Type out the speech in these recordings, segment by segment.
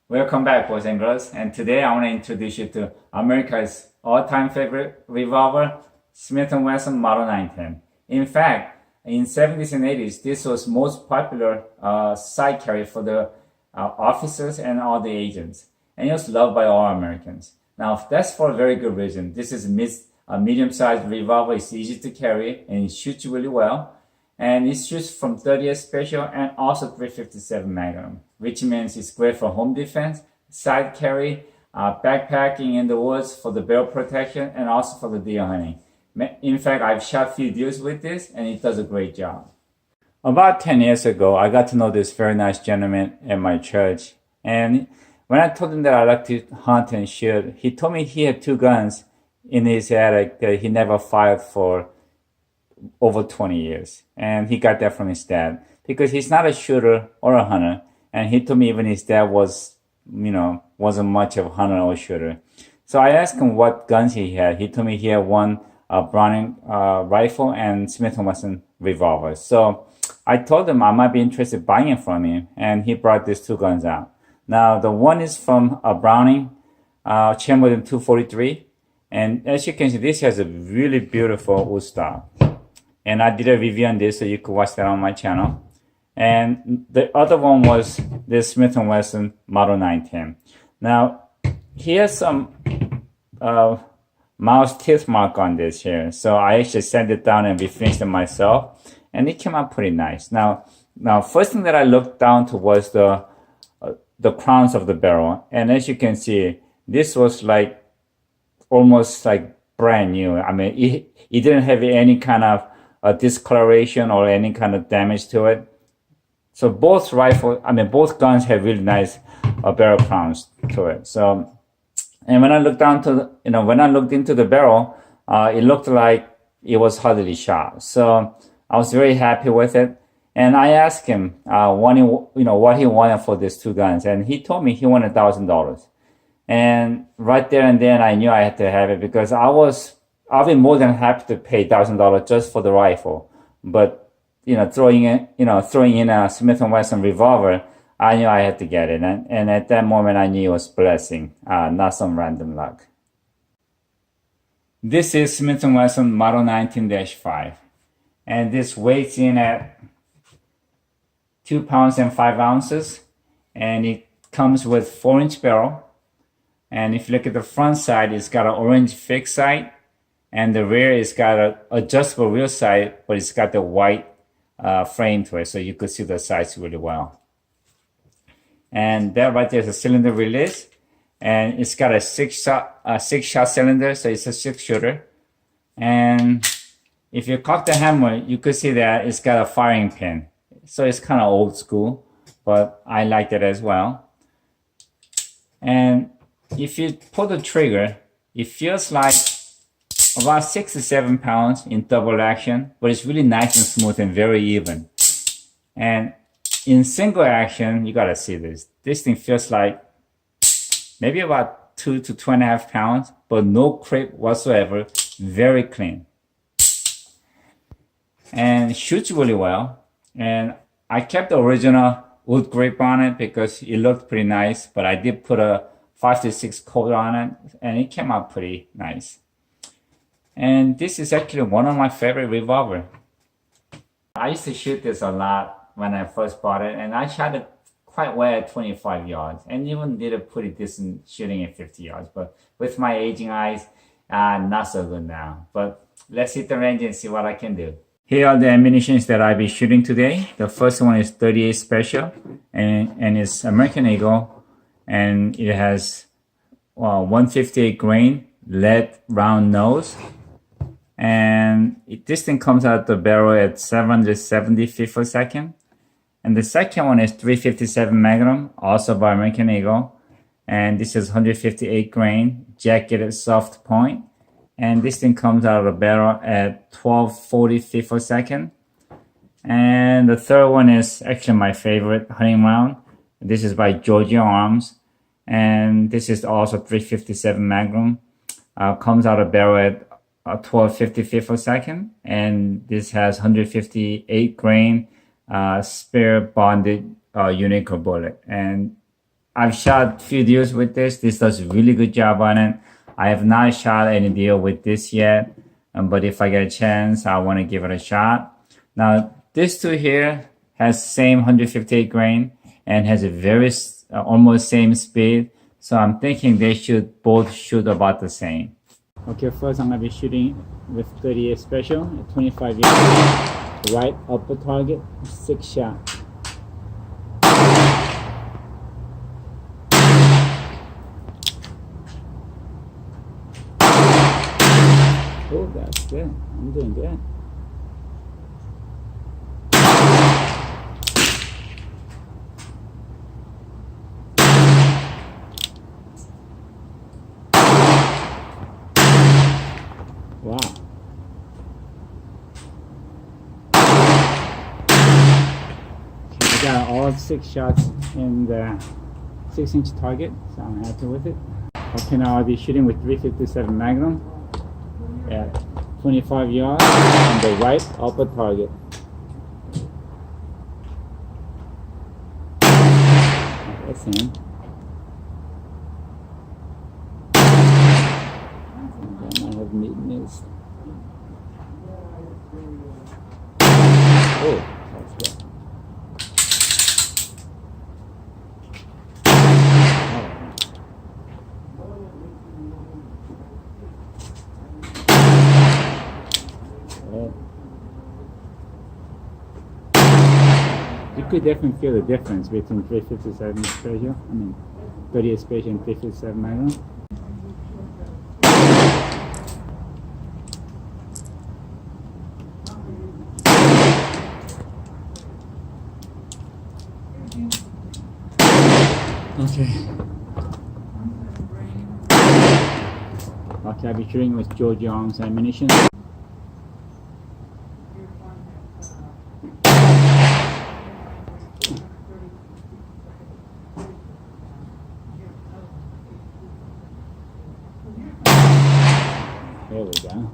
Welcome back, boys and girls. And today I want to introduce you to America's all-time favorite revolver, Smith & Wesson Model 910. In fact, in 70s and 80s, this was most popular side carry for the officers and all the agents. And it was loved by all Americans. Now, that's for a very good reason. This is a medium-sized revolver. It's easy to carry and it shoots really well. And it shoots from 38 Special and also 357 Magnum, which means it's great for home defense, side carry, backpacking in the woods for the barrel protection, and also for the deer hunting. In fact, I've shot a few deers with this, and it does a great job. About 10 years ago, I got to know this very nice gentleman at my church. And when I told him that I like to hunt and shoot, he told me he had 2 guns in his attic that he never fired for over 20 years. And he got that from his dad because he's not a shooter or a hunter. And he told me even his dad wasn't much of a hunter or shooter. So I asked him what guns he had. He told me he had one Browning rifle and Smith & Wesson revolver. So I told him I might be interested in buying it from him. And he brought these 2 guns out. Now, the one is from a Browning chambered in .243. And as you can see, this has a really beautiful wood stock. And I did a review on this, so you could watch that on my channel. And the other one was this Smith & Wesson Model 910. Now, here's some mouse teeth mark on this here. So I actually sand it down and refinished it myself. And it came out pretty nice. Now, first thing that I looked down to was the crowns of the barrel. And as you can see, this was like almost like brand new. I mean, it didn't have any kind of discoloration or any kind of damage to it. So both guns have really nice barrel crowns to it. So, and when I looked down to when I looked into the barrel, it looked like it was hardly shot. So I was very happy with it. And I asked him, what he wanted for these 2 guns. And he told me he wanted $1,000. And right there and then I knew I had to have it because I'll be more than happy to pay $1,000 just for the rifle. But, throwing in a Smith & Wesson revolver, I knew I had to get it. And at that moment, I knew it was blessing, not some random luck. This is Smith & Wesson Model 19-5. And this weighs in at 2 pounds and 5 ounces. And it comes with 4-inch barrel. And if you look at the front side, it's got an orange fixed sight. And the rear is got an adjustable rear sight, but it's got the white frame to it, so you could see the sights really well. And that right there is a cylinder release, and it's got a 6-shot cylinder, so it's a 6-shooter. And if you cock the hammer, you could see that it's got a firing pin, so it's kind of old school, but I like it as well. And if you pull the trigger, it feels like about 6 to 7 pounds in double action, but it's really nice and smooth and very even. And in single action, you gotta see this. This thing feels like maybe about 2 to 2.5 pounds, but no creep whatsoever. Very clean. And shoots really well. And I kept the original wood grip on it because it looked pretty nice, but I did put a 5 to 6 coat on it, and it came out pretty nice. And this is actually one of my favorite revolver. I used to shoot this a lot when I first bought it, and I shot it quite well at 25 yards, and even did a pretty decent shooting at 50 yards. But with my aging eyes, not so good now. But let's hit the range and see what I can do. Here are the ammunitions that I'll be shooting today. The first one is 38 Special, and it's American Eagle, and it has 158 grain lead round nose. And this thing comes out the barrel at 770 feet per second. And the second one is 357 Magnum, also by American Eagle. And this is 158 grain, jacketed soft point. And this thing comes out of the barrel at 1240 feet per second. And the third one is actually my favorite hunting round. This is by Georgia Arms. And this is also 357 Magnum. Comes out of the barrel at 1250 feet per second, and this has 158 grain spare bonded unique bullet. And I've shot few deers with this. This does a really good job on it. I have not shot any deer with this yet, but if I get a chance, I want to give it a shot. Now, this two here has same 158 grain and has a very almost same speed. So I'm thinking they should both shoot about the same. Okay, first I'm gonna be shooting with 38 special at 25 yards, right upper target, 6 shot. Oh, that's good. I'm doing good. Wow. Okay, I got all 6 shots in the 6-inch target, so I'm happy with it. Okay, now I'll be shooting with 357 Magnum at 25 yards on the right upper target. That's him. I have missed. Oh, that's good. You could definitely feel the difference between 357 special, 38 special and 357 Magnum. Okay. Okay, I'll be shooting with Georgia Arms ammunition. There we go.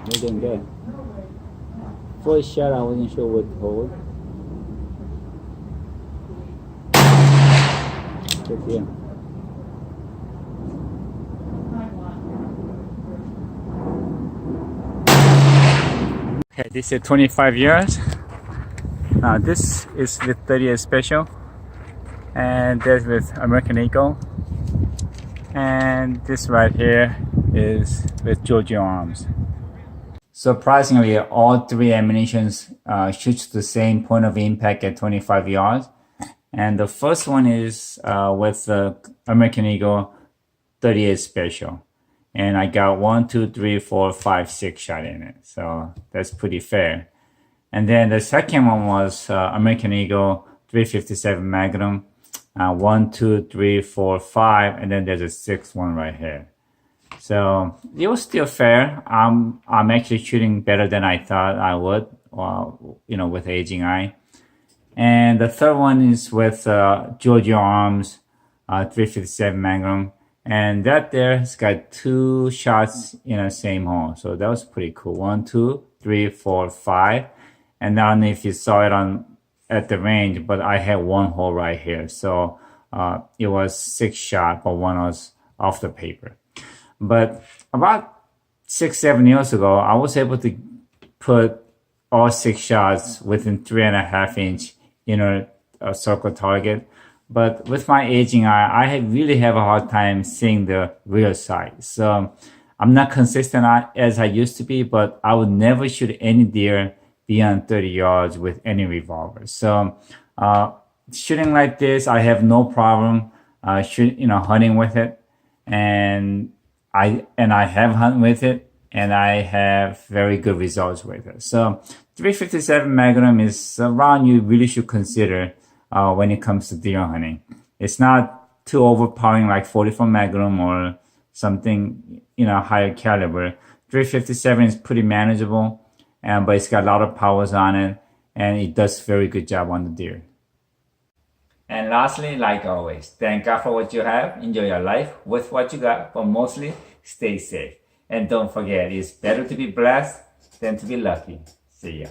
We're doing good. First shot, I wasn't sure what to hold. Good deal. Okay, this is 25 years. Now this is with 38 Special, and that's with American Eagle, and this right here is with Georgia Arms. Surprisingly, all three ammunitions shoots the same point of impact at 25 yards. And the first one is with the American Eagle 38 Special. And I got 1, 2, 3, 4, 5, 6 shot in it. So that's pretty fair. And then the second one was American Eagle 357 Magnum. 1, 2, 3, 4, 5. And then there's a sixth one right here. So it was still fair. I'm actually shooting better than I thought I would, with aging eye. And the third one is with Georgia Arms 357 Magnum, and that there has got 2 shots in the same hole. So that was pretty cool. 1, 2, 3, 4, 5. And I don't know if you saw it at the range, but I had 1 hole right here. So it was 6 shots, but 1 was off the paper. But about 6-7 years ago, I was able to put all 6 shots within 3.5 inch inner circle target. But with my aging eye, I really have a hard time seeing the rear sight. So I'm not consistent as I used to be, but I would never shoot any deer beyond 30 yards with any revolver. So shooting like this, I have no problem hunting with it. And I have hunted with it, and I have very good results with it. So 357 Magnum is a round you really should consider when it comes to deer hunting. It's not too overpowering like 44 Magnum or something higher caliber. 357 is pretty manageable, but it's got a lot of powers on it, and it does a very good job on the deer. And lastly, like always, thank God for what you have, enjoy your life with what you got, but mostly stay safe. And don't forget, it's better to be blessed than to be lucky. See ya.